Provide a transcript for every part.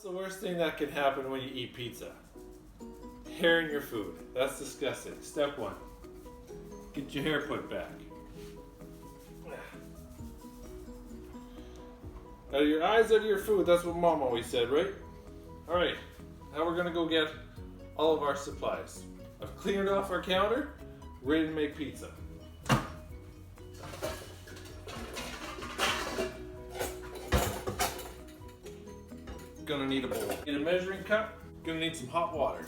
the worst thing that can happen when you eat pizza? Hair in your food. That's disgusting. Step one, get your hair put back. Out of your eyes, out of your food. That's what Mom always said, right? All right, now we're gonna go get all of our supplies. I've cleared off our counter, ready to make pizza. Gonna need a bowl. Need a measuring cup. Gonna need some hot water.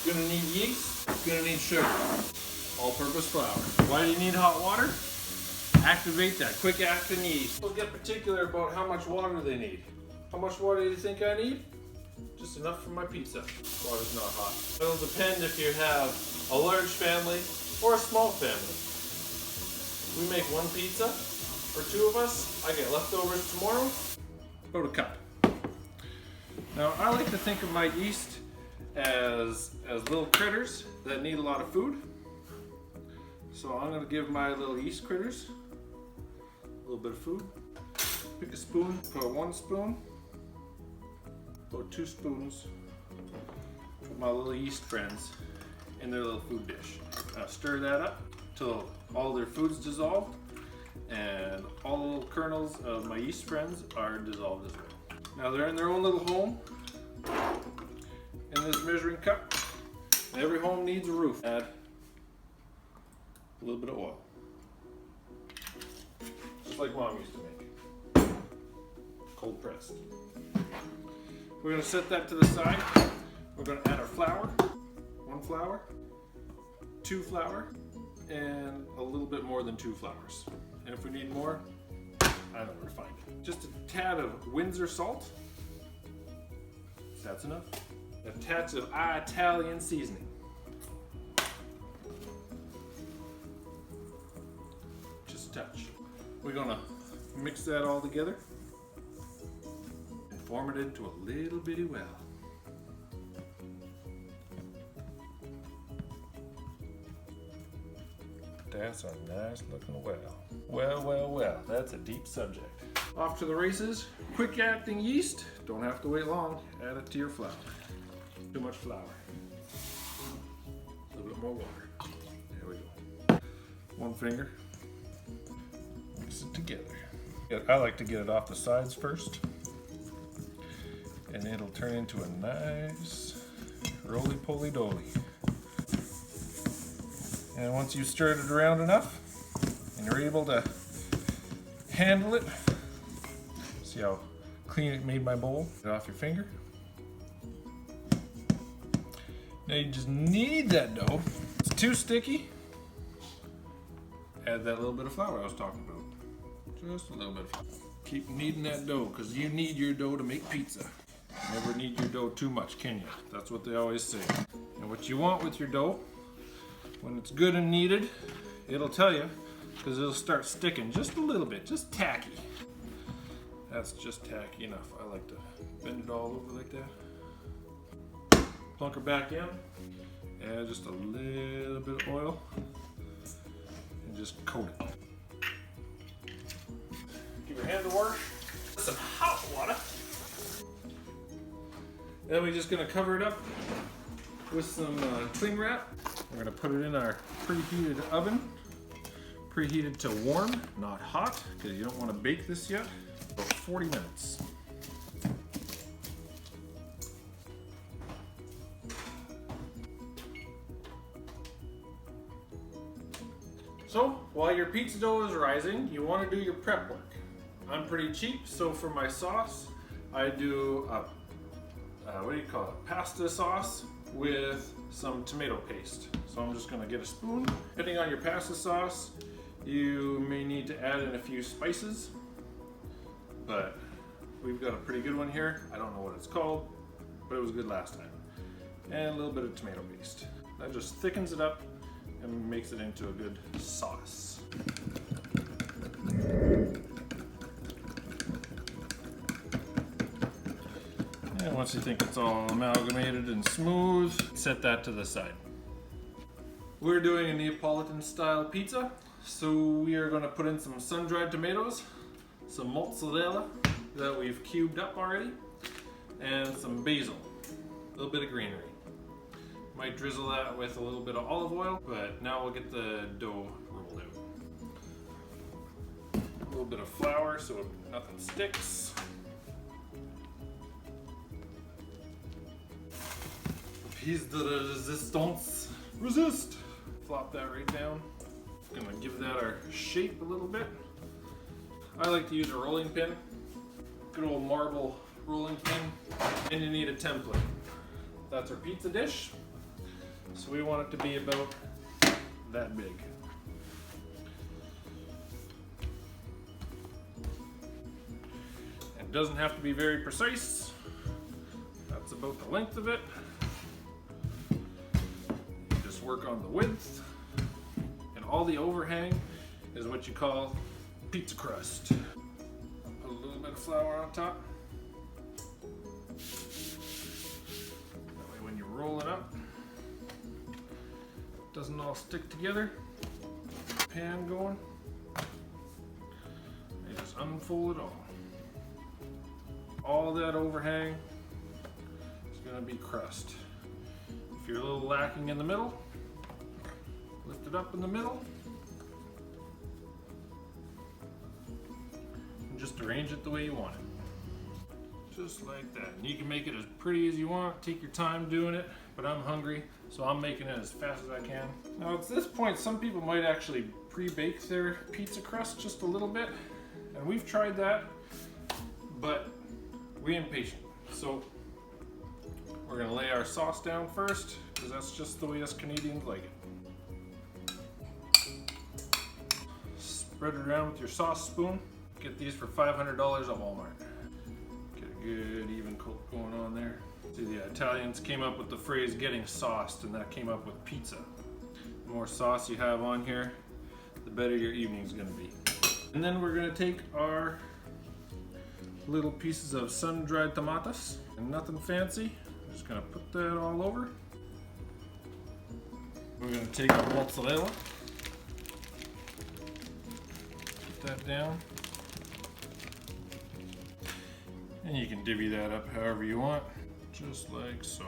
Gonna need yeast. Gonna need sugar. All-purpose flour. Why do you need hot water? Activate that quick acting yeast. We'll get particular about how much water they need. How much water do you think I need? Just enough for my pizza. Water's not hot. It'll depend if you have a large family or a small family. We make one pizza for two of us. I get leftovers tomorrow. About a cup. Now I like to think of my yeast as little critters that need a lot of food. So I'm going to give my little yeast critters a little bit of food. Pick a spoon, put 1 spoon, about 2 spoons, put my little yeast friends in their little food dish. Now stir that up till all their food's dissolved and all the little kernels of my yeast friends are dissolved as well. Now they're in their own little home in this measuring cup. Every home needs a roof. Add a little bit of oil. Just like Mom used to make. Cold pressed. We're going to set that to the side. We're going to add our flour. 1 flour, 2 flour, and a little bit more than 2 flours. And if we need more, I don't know where to find it. Just a tad of Windsor salt. That's enough. A touch of Italian seasoning. Just a touch. We're gonna mix that all together and form it into a little bitty well. That's a nice looking well. Well, that's a deep subject. Off to the races. Quick acting yeast. Don't have to wait long. Add it to your flour. Too much flour. A little bit more water. There we go. 1 finger. Mix it together. I like to get it off the sides first. And it'll turn into a nice roly-poly doly. And once you've stirred it around enough and you're able to handle it, see how clean it made my bowl? Get it off your finger. Now you just knead that dough. If it's too sticky, add that little bit of flour I was talking about. Just a little bit of flour. Keep kneading that dough because you need your dough to make pizza. Never knead your dough too much, can you? That's what they always say. And what you want with your dough, when it's good and kneaded, it'll tell you because it'll start sticking just a little bit, just tacky. That's just tacky enough. I like to bend it all over like that. Plunk her back in, add just a little bit of oil, and just coat it. Give your hand a wash, some hot water. Then we're just gonna cover it up with some cling wrap. We're gonna put it in our preheated oven. Preheated to warm, not hot, because you don't want to bake this yet. About 40 minutes. So, while your pizza dough is rising, you want to do your prep work. I'm pretty cheap, so for my sauce, I do a pasta sauce with some tomato paste. So I'm just gonna get a spoon. Depending on your pasta sauce, you may need to add in a few spices, but we've got a pretty good one here. I don't know what it's called, but it was good last time. And a little bit of tomato paste. That just thickens it up and makes it into a good sauce. And once you think it's all amalgamated and smooth, set that to the side. We're doing a Neapolitan style pizza, so we are going to put in some sun-dried tomatoes, some mozzarella, that we've cubed up already, and some basil, a little bit of greenery. Might drizzle that with a little bit of olive oil, but now we'll get the dough rolled out. A little bit of flour so nothing sticks. Piece de resistance. Resist! Flop that right down. Gonna give that our shape a little bit. I like to use a rolling pin. Good old marble rolling pin. And you need a template. That's our pizza dish. So we want it to be about that big. It doesn't have to be very precise. That's about the length of it. Just work on the width. And all the overhang is what you call pizza crust. Put a little bit of flour on top. That way when you roll it up, it doesn't all stick together. Pan going. And just unfold it all. All that overhang is going to be crust. If you're a little lacking in the middle, lift it up in the middle. And just arrange it the way you want it. Just like that. And you can make it as pretty as you want. Take your time doing it, but I'm hungry, so I'm making it as fast as I can. Now at this point, some people might actually pre-bake their pizza crust just a little bit. And we've tried that, but we're impatient. So we're gonna lay our sauce down first, because that's just the way us Canadians like it. Spread it around with your sauce spoon. Get these for $500 at Walmart. Get a good even coat going on there. See, the Italians came up with the phrase getting sauced, and that came up with pizza. The more sauce you have on here, the better your evening's gonna be. And then we're gonna take our little pieces of sun-dried tomatoes, and nothing fancy. I'm just gonna put that all over. We're gonna take our mozzarella, put that down, and you can divvy that up however you want, just like so.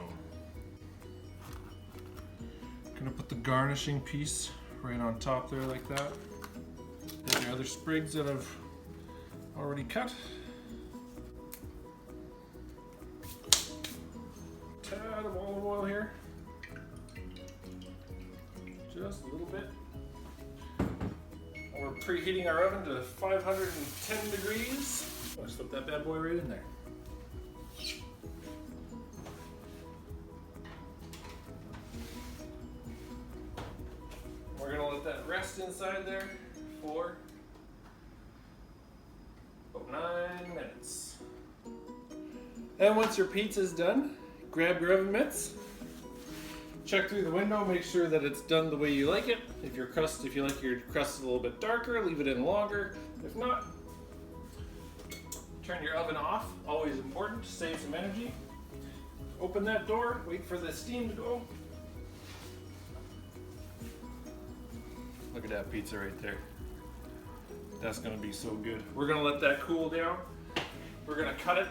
Gonna put the garnishing piece right on top there like that. There's your other sprigs that I've already cut. Tad of olive oil here. Just a little bit. We're preheating our oven to 510 degrees. I'll slip that bad boy right in there. We're gonna let that rest inside there for about 9 minutes. And once your pizza's done, grab your oven mitts, check through the window, make sure that it's done the way you like it. If you like your crust a little bit darker, leave it in longer. If not, turn your oven off. Always important to save some energy. Open that door, wait for the steam to go. Look at that pizza right there. That's gonna be so good. We're gonna let that cool down. We're gonna cut it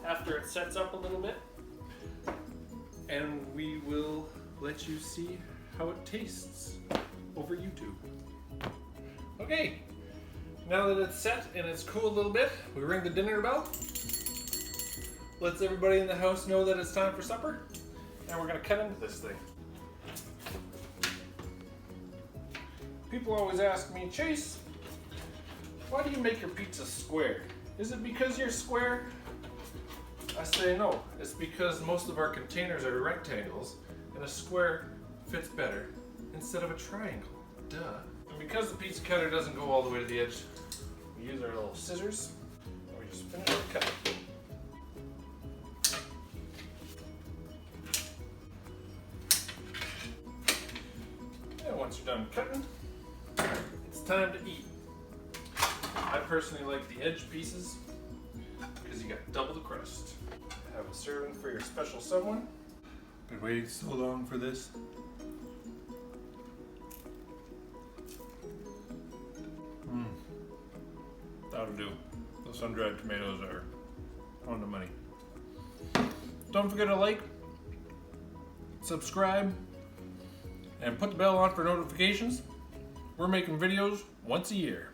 after it sets up a little bit. And we will let you see how it tastes over YouTube. Okay, now that it's set and it's cooled a little bit, we ring the dinner bell. Lets everybody in the house know that it's time for supper. And we're gonna cut into this thing. People always ask me, Chase, why do you make your pizza square? Is it because you're square? I say no, it's because most of our containers are rectangles and a square fits better instead of a triangle. Duh. And because the pizza cutter doesn't go all the way to the edge, we use our little scissors and we just finish the cut. And once you're done cutting, it's time to eat. I personally like the edge pieces because you got double the crust. Have a serving for your special someone. Been waiting so long for this. That'll do. Those sun-dried tomatoes are on the money. Don't forget to like, subscribe, and put the bell on for notifications. We're making videos once a year.